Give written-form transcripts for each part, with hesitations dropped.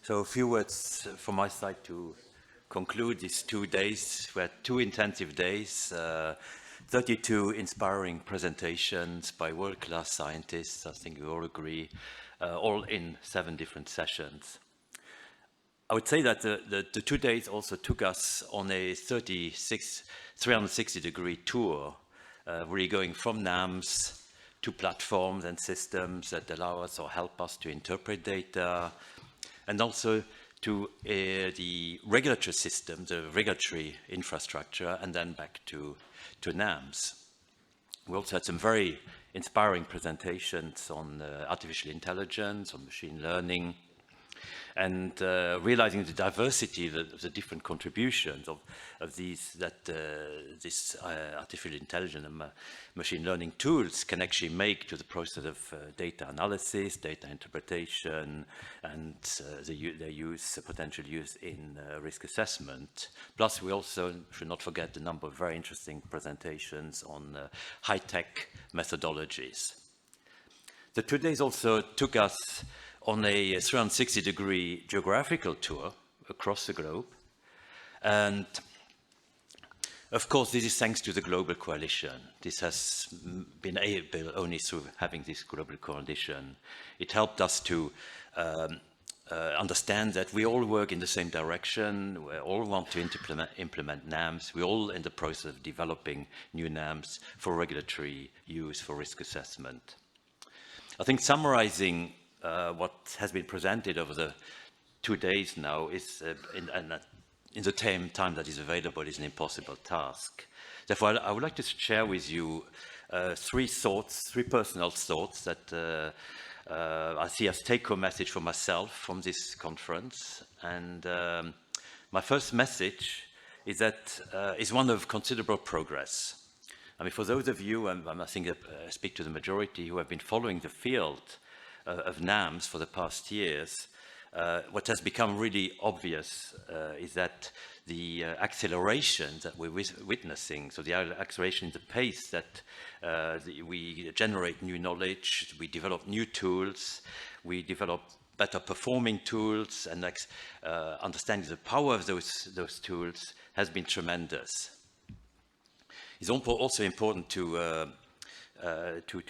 So a few words from my side to conclude these 2 days. We had 2 intensive days, 32 inspiring presentations by world-class scientists, I think we all agree, all in 7 different sessions. I would say that the 2 days also took us on a 360-degree tour, really going from NAMs to platforms and systems that allow us or help us to interpret data, and also to the regulatory system, the regulatory infrastructure, and then back to NAMs. We also had some very inspiring presentations on artificial intelligence, on machine learning, and realizing the diversity of the different contributions of these, this artificial intelligence and machine learning tools can actually make to the process of data analysis, data interpretation, and their potential use in risk assessment. Plus, we also should not forget the number of very interesting presentations on high-tech methodologies. The 2 days also took us on a 360-degree geographical tour across the globe. And of course, this is thanks to the global coalition. This has been able only through having this global coalition. It helped us to understand that we all work in the same direction. We all want to implement NAMs. We're all in the process of developing new NAMs for regulatory use, for risk assessment. I think summarizing what has been presented over the 2 days now is, in the time that is available, is an impossible task. Therefore, I would like to share with you 3 personal thoughts that I see as take-home message for myself from this conference. And my first message is that is one of considerable progress. I mean, for those of you, I think I speak to the majority who have been following the field of NAMs for the past years, what has become really obvious is that the acceleration that we're witnessing, so the acceleration in the pace that we generate new knowledge, we develop new tools, we develop better performing tools, and understanding the power of those tools has been tremendous. It's also important to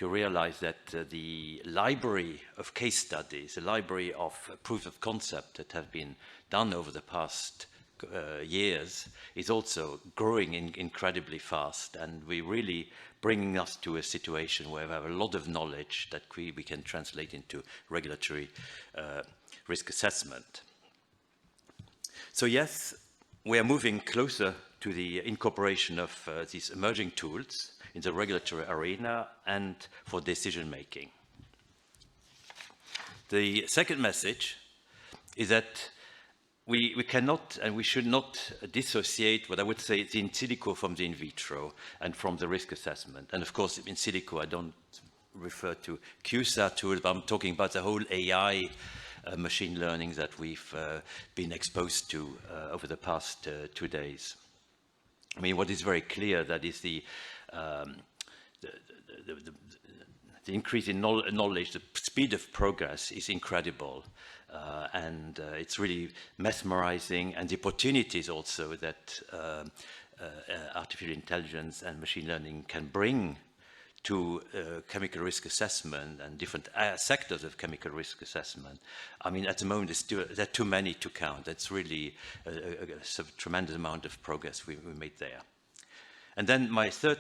realize that the library of case studies, the library of proof of concept that have been done over the past years is also growing incredibly fast, and we're really bringing us to a situation where we have a lot of knowledge that we can translate into regulatory risk assessment. So yes, we are moving closer to the incorporation of these emerging tools in the regulatory arena and for decision making. The second message is that we cannot and we should not dissociate what I would say the in silico from the in vitro and from the risk assessment. And of course, in silico, I don't refer to QSA tools, but I'm talking about the whole AI machine learning that we've been exposed to over the past 2 days. I mean, what is very clear that is the increase in knowledge, the speed of progress is incredible, and it's really mesmerizing, and the opportunities also that artificial intelligence and machine learning can bring to chemical risk assessment and different sectors of chemical risk assessment. I mean, at the moment, there are too many to count. That's really a tremendous amount of progress we made there. And then my third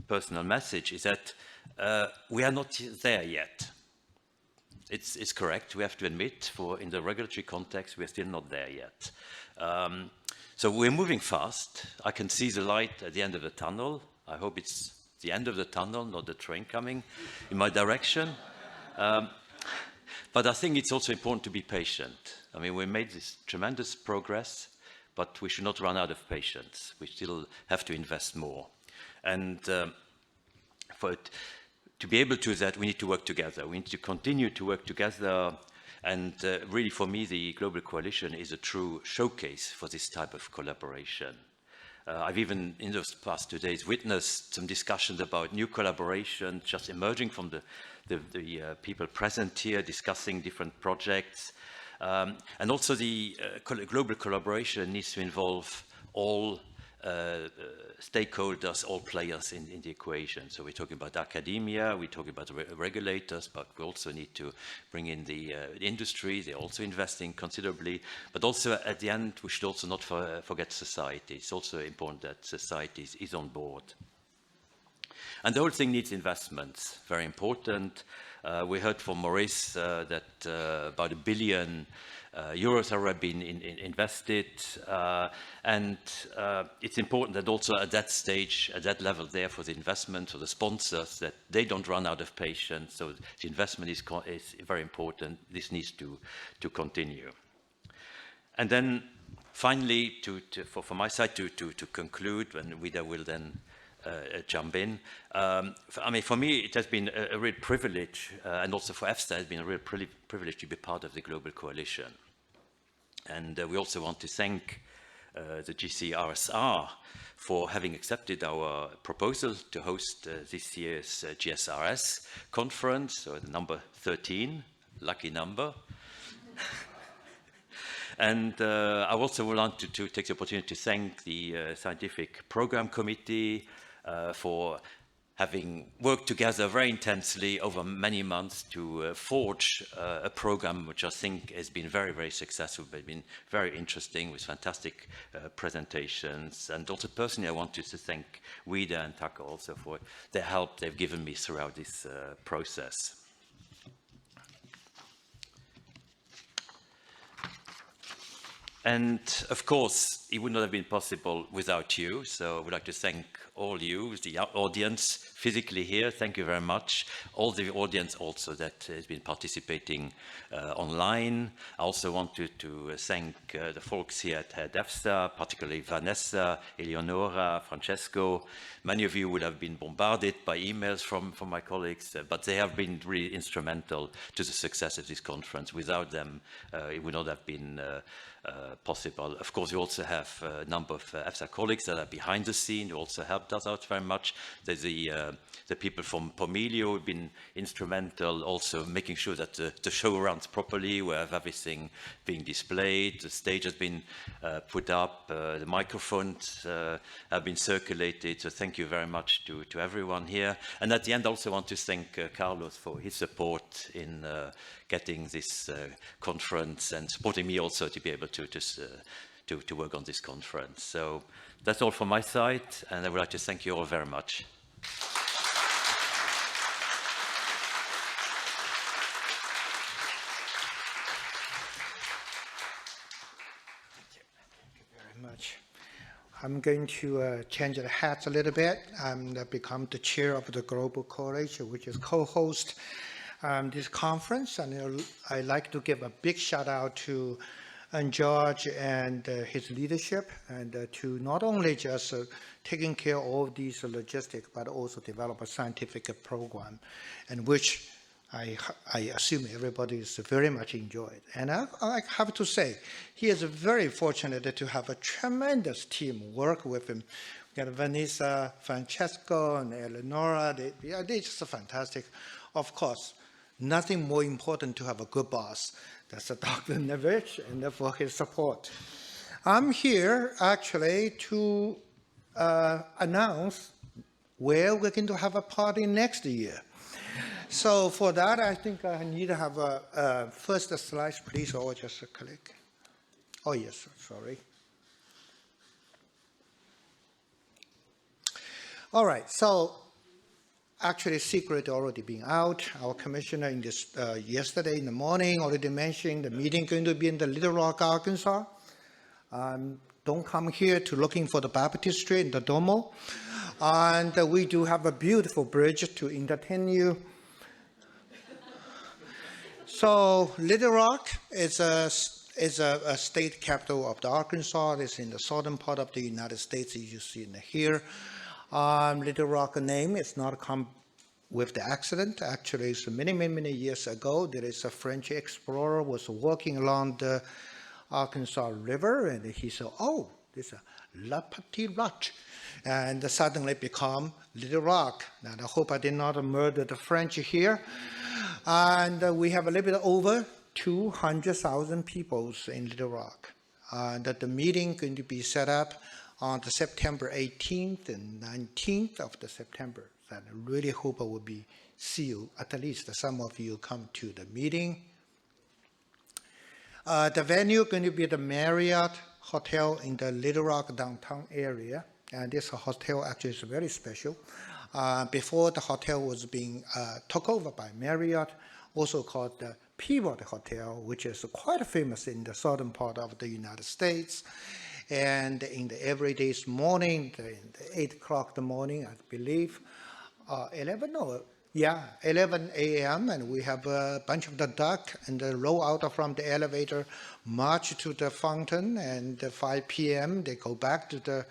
personal message is that we are not there yet. It's correct, we have to admit, in the regulatory context, we're still not there yet. So we're moving fast. I can see the light at the end of the tunnel. I hope it's the end of the tunnel, not the train coming in my direction. But I think it's also important to be patient. I mean, we made this tremendous progress, but we should not run out of patience. We still have to invest more. And to be able to do that, we need to work together. We need to continue to work together. And really, for me, the Global Coalition is a true showcase for this type of collaboration. I've even, in those past 2 days, witnessed some discussions about new collaboration just emerging from the people present here, discussing different projects. And also the global collaboration needs to involve all stakeholders, all players in the equation. So we're talking about academia, we're talking about regulators, but we also need to bring in the industry. They're also investing considerably. But also at the end, we should also not forget society. It's also important that society is on board. And the whole thing needs investments, very important. We heard from Maurice that about €1 billion euros have already been invested, and it's important that also at that stage, at that level there for the investment, for the sponsors, that they don't run out of patients. So the investment is very important. This needs to continue. And then finally, for my side, to conclude, and Vida will then jump in. I mean, for me, it has been a real privilege, and also for EFSA, it has been a real privilege to be part of the global coalition. And we also want to thank the GCRSR for having accepted our proposal to host this year's GSRS conference, so the number 13, lucky number. And I also want to take the opportunity to thank the Scientific Program Committee for having worked together very intensely over many months to forge a program which I think has been very, very successful, but been very interesting with fantastic presentations. And also personally, I want to thank Vida and Taka also for the help they've given me throughout this process. And of course, it would not have been possible without you. So I would like to thank all you, the audience physically here. Thank you very much. All the audience also that has been participating online. I also want to thank the folks here at EFSA, particularly Vanessa, Eleonora, Francesco. Many of you would have been bombarded by emails from my colleagues, but they have been really instrumental to the success of this conference. Without them, it would not have been possible. Of course, we also have a number of EFSA colleagues that are behind the scene who also helped us out very much. There's the people from Pomilio have been instrumental also making sure that the show runs properly. We have everything being displayed, the stage has been put up, the microphones have been circulated. So thank you very much to everyone here. And at the end, I also want to thank Carlos for his support in getting this conference and supporting me also to be able to work on this conference. So that's all from my side, and I would like to thank you all very much. I'm going to change the hats a little bit and become the chair of the Global Coalition, which is co-host this conference. And I'd like to give a big shout out to George and his leadership, and to not only just taking care of all these logistics, but also develop a scientific program, and which I assume everybody is very much enjoyed. And I have to say, he is very fortunate to have a tremendous team work with him. We got Vanessa, Francesco, and Eleonora. They're just fantastic. Of course, nothing more important to have a good boss. That's Dr. Nevich, and for his support. I'm here actually to announce where we're going to have a party next year. So for that, I think I need to have a first slide, please, or just click. Oh, yes, sorry. All right, so actually secret already being out. Our commissioner in this yesterday in the morning already mentioned the meeting going to be in the Little Rock, Arkansas. Don't come here to looking for the baptistry in the Domo. And we do have a beautiful bridge to entertain you. So Little Rock is a state capital of the Arkansas. It's in the southern part of the United States, as you see in here. Little Rock name is not come with the accident. Actually, it's many years ago. There is a French explorer was walking along the Arkansas River, and he said, "Oh, this is a La Petite Rock," and suddenly become Little Rock. And I hope I did not murder the French here. And we have a little bit over 200,000 people in Little Rock. That the meeting going to be set up on the September 18th and 19th of the September. And I really hope I will see you, at least some of you come to the meeting. The venue going to be the Marriott Hotel in the Little Rock downtown area. And this hotel actually is very special. Before the hotel was being took over by Marriott, also called the Peabody Hotel, which is quite famous in the southern part of the United States. And in the everyday's morning, in the 8 o'clock in the morning, I believe, 11 a.m., and we have a bunch of the duck and roll out from the elevator, march to the fountain, and 5 p.m. they go back to the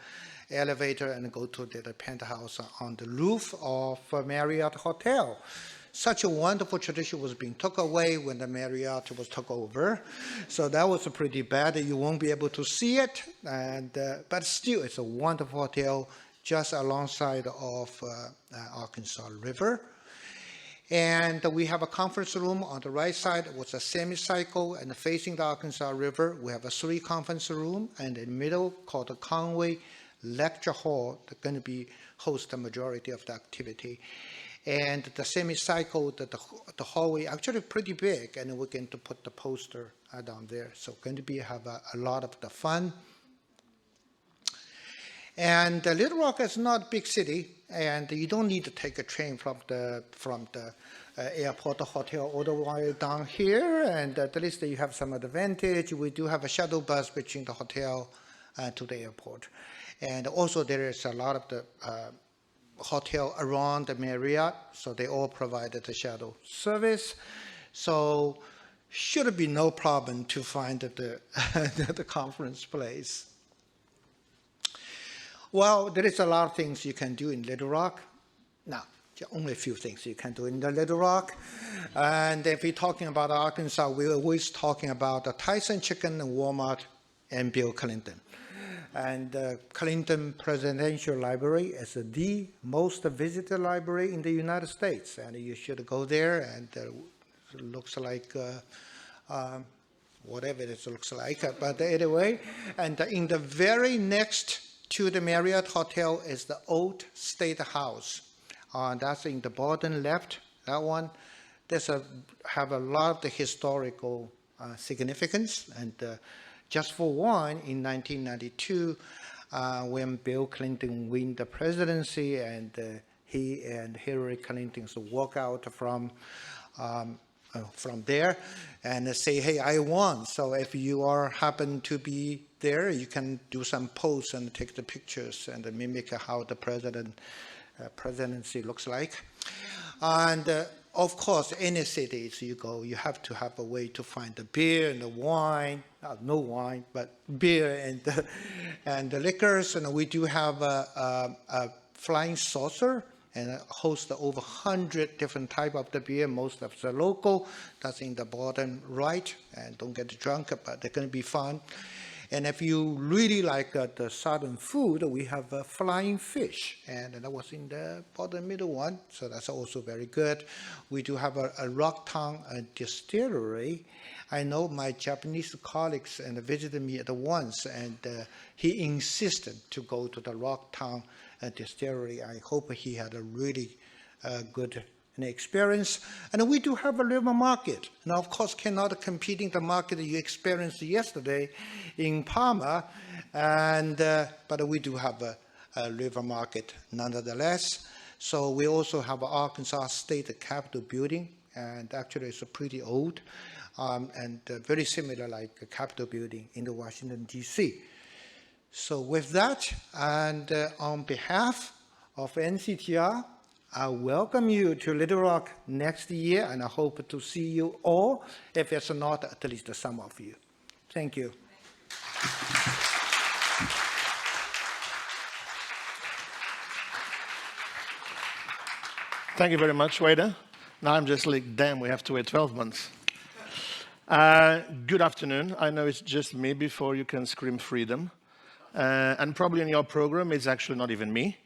elevator and go to the penthouse on the roof of Marriott Hotel. Such a wonderful tradition was being took away when the Marriott was took over. So that was pretty bad. You won't be able to see it, but still it's a wonderful hotel just alongside of Arkansas River. And we have a conference room on the right side with a semicircle and facing the Arkansas River. We have a 3 conference room, and in the middle called the Conway Lecture Hall. They're going to be host the majority of the activity. And the semicircle, the hallway actually pretty big, and we're going to put the poster down there. So going to be have a lot of the fun. And Little Rock is not a big city, and you don't need to take a train from the airport hotel all the way down here. And at least you have some advantage. We do have a shuttle bus between the hotel to the airport. And also there is a lot of the hotel around the Marriott, so they all provided the shuttle service. So should be no problem to find the conference place. Well, there is a lot of things you can do in Little Rock. Now, only a few things you can do in the Little Rock. And if we're talking about Arkansas, we're always talking about the Tyson Chicken and Walmart and Bill Clinton. And Clinton Presidential Library is the most visited library in the United States. And you should go there, and it looks like whatever it looks like. But anyway, and in the very next to the Marriott Hotel is the Old State House. That's in the bottom left, that one. There's have a lot of the historical significance. And just for one, in 1992, when Bill Clinton won the presidency, and he and Hillary Clinton walk out from there and say, hey, I won. So if you happen to be there, you can do some posts and take the pictures and mimic how the presidency looks like. And of course, any cities you go, you have to have a way to find the beer and the wine, no wine, but beer and the liquors. And we do have a flying saucer and host over 100 different type of the beer, most of the local. That's in the bottom right, and don't get drunk, but they're going to be fun. And if you really like the southern food, we have flying fish, and that was in the bottom middle one, so that's also very good. We do have a Rocktown distillery. I know my Japanese colleagues and visited me at once, and he insisted to go to the Rocktown distillery. I hope he had a really good experience. And we do have a river market. Now, of course, cannot compete in the market you experienced yesterday in Palmer, but we do have a river market nonetheless. So we also have Arkansas State Capitol building, and actually it's pretty old, and very similar like a Capitol building in the Washington, D.C. So with that, and on behalf of NCTR, I welcome you to Little Rock next year, and I hope to see you all, if it's not, at least some of you. Thank you. Thank you very much, Wada. Now I'm just like, damn, we have to wait 12 months. Good afternoon. I know it's just me before you can scream freedom. And probably in your program, it's actually not even me.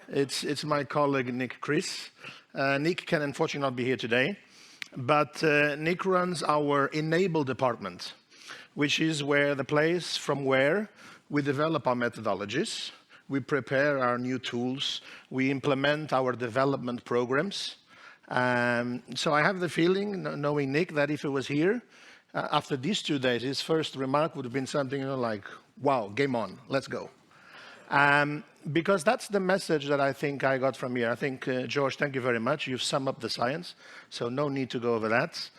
It's my colleague, Nick Chris. Nick can unfortunately not be here today. But Nick runs our Enable department, which is where the place from where we develop our methodologies, we prepare our new tools, we implement our development programs. So I have the feeling, knowing Nick, that if he was here, after these 2 days, his first remark would have been something like, wow, game on, let's go. Because that's the message that I think I got from here. I think, George, thank you very much. You've summed up the science, so no need to go over that.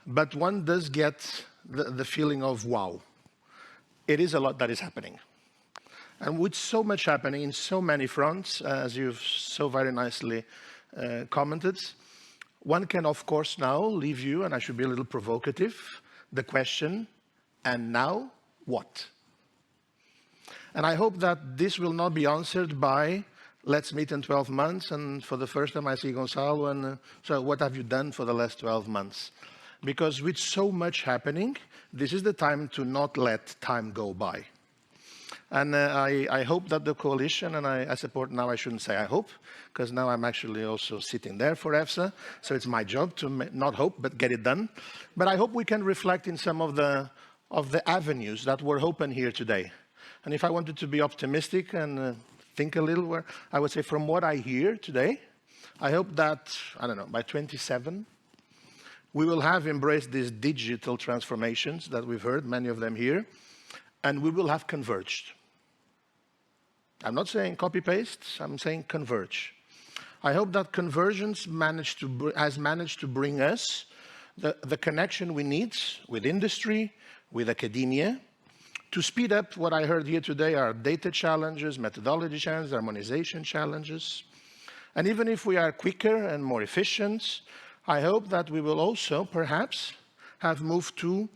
But one does get the feeling of, wow, it is a lot that is happening. And with so much happening in so many fronts, as you've so very nicely commented, one can, of course, now leave you, and I should be a little provocative, the question, and now what? And I hope that this will not be answered by, let's meet in 12 months, and for the first time I see Gonzalo, and so what have you done for the last 12 months? Because with so much happening, this is the time to not let time go by. And I hope that the coalition, and I support now, I shouldn't say I hope, because now I'm actually also sitting there for EFSA, so it's my job to not hope, but get it done. But I hope we can reflect in some of the avenues that were open here today. And if I wanted to be optimistic and think a little, I would say from what I hear today, I hope that, I don't know, by 27, we will have embraced these digital transformations that we've heard, many of them here, and we will have converged. I'm not saying copy-paste, I'm saying converge. I hope that convergence has managed to bring us the connection we need with industry, with academia, to speed up what I heard here today are data challenges, methodology challenges, harmonization challenges. And even if we are quicker and more efficient, I hope that we will also, perhaps, have moved to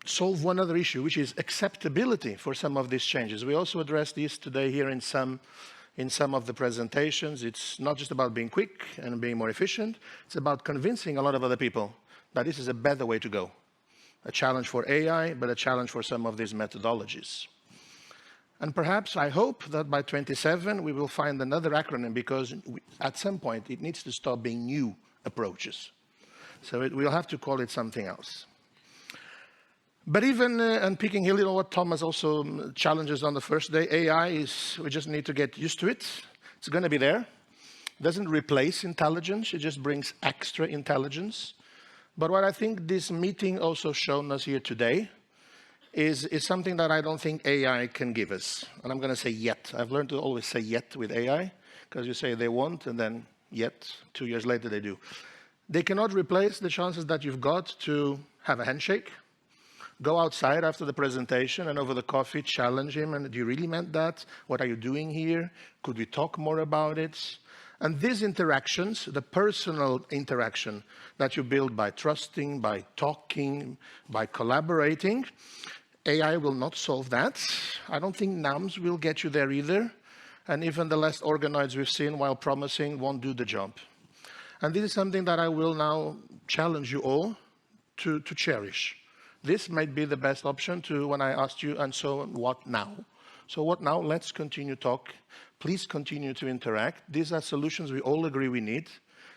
solve one other issue, which is acceptability for some of these changes. We also addressed this today here in some of the presentations. It's not just about being quick and being more efficient, it's about convincing a lot of other people that this is a better way to go. A challenge for AI, but a challenge for some of these methodologies. And perhaps I hope that by 27 we will find another acronym, because at some point it needs to stop being new approaches. So we'll have to call it something else. But even, and picking a little what Thomas also challenges on the first day, AI is, we just need to get used to it. It's going to be there. It doesn't replace intelligence, it just brings extra intelligence. But what I think this meeting also shown us here today is something that I don't think AI can give us. And I'm going to say yet. I've learned to always say yet with AI, because you say they won't, and then yet, 2 years later they do. They cannot replace the chances that you've got to have a handshake, go outside after the presentation and over the coffee challenge him, and do you really meant that? What are you doing here? Could we talk more about it? And these interactions, the personal interaction that you build by trusting, by talking, by collaborating, AI will not solve that. I don't think NAMs will get you there either. And even the last organoids we've seen, while promising, won't do the job. And this is something that I will now challenge you all to cherish. This might be the best option to when I asked you, and so what now? So what now? Let's continue talk. Please continue to interact. These are solutions we all agree we need.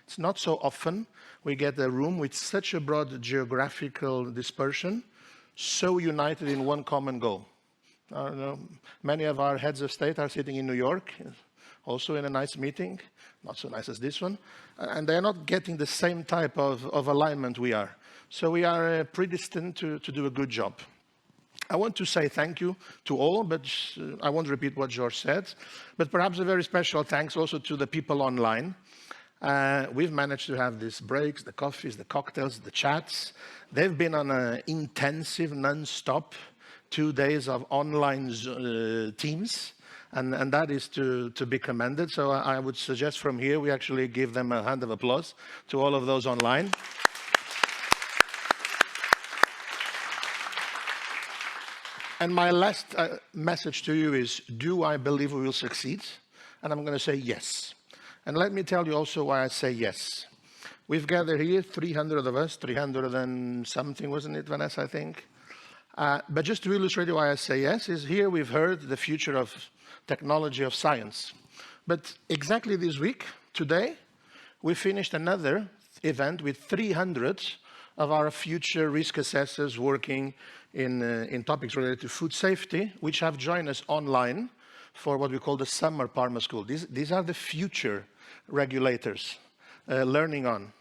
It's not so often we get a room with such a broad geographical dispersion, so united in one common goal. Many of our heads of state are sitting in New York, also in a nice meeting, not so nice as this one, and they're not getting the same type of alignment we are. So we are predestined to do a good job. I want to say thank you to all, but I won't repeat what George said. But perhaps a very special thanks also to the people online. We've managed to have these breaks, the coffees, the cocktails, the chats. They've been on an intensive, non-stop 2 days of online Teams. And that is to be commended. So I would suggest from here we actually give them a hand of applause to all of those online. And my last message to you is, do I believe we will succeed? And I'm going to say yes. And let me tell you also why I say yes. We've gathered here, 300 of us, 300 and something, wasn't it, Vanessa, I think? But just to illustrate why I say yes, is here we've heard the future of technology of science. But exactly this week, today, we finished another event with 300 of our future risk assessors working in topics related to food safety, which have joined us online for what we call the Summer Parma School. These are the future regulators learning on.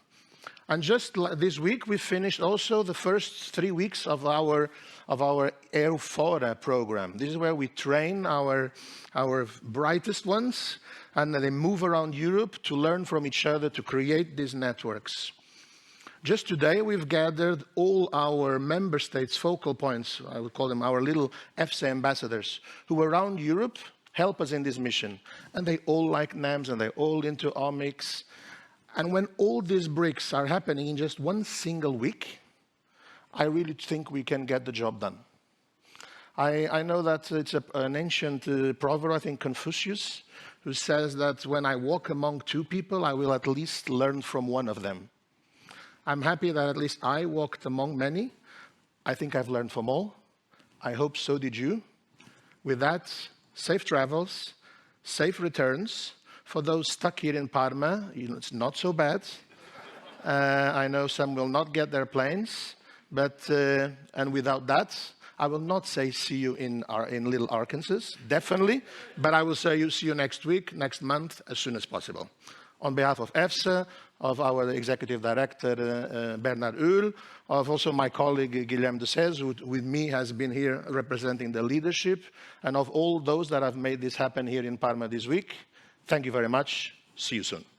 And just this week, we finished also the first 3 weeks of our EFSA program. This is where we train our brightest ones, and they move around Europe to learn from each other to create these networks. Just today, we've gathered all our member states' focal points, I would call them our little EFSA ambassadors, who around Europe help us in this mission. And they all like NAMs, and they're all into omics. And when all these bricks are happening in just one single week, I really think we can get the job done. I know that it's an ancient proverb, I think Confucius, who says that when I walk among two people, I will at least learn from one of them. I'm happy that at least I walked among many. I think I've learned from all. I hope so did you. With that, safe travels, safe returns. For those stuck here in Parma, it's not so bad. I know some will not get their planes, but and without that, I will not say see you in Little Arkansas, definitely, but I will say see you next week, next month, as soon as possible. On behalf of EFSA, of our Executive Director, Bernard Uhl, of also my colleague, Guillaume de Sez, who with me has been here representing the leadership, and of all those that have made this happen here in Parma this week, thank you very much. See you soon.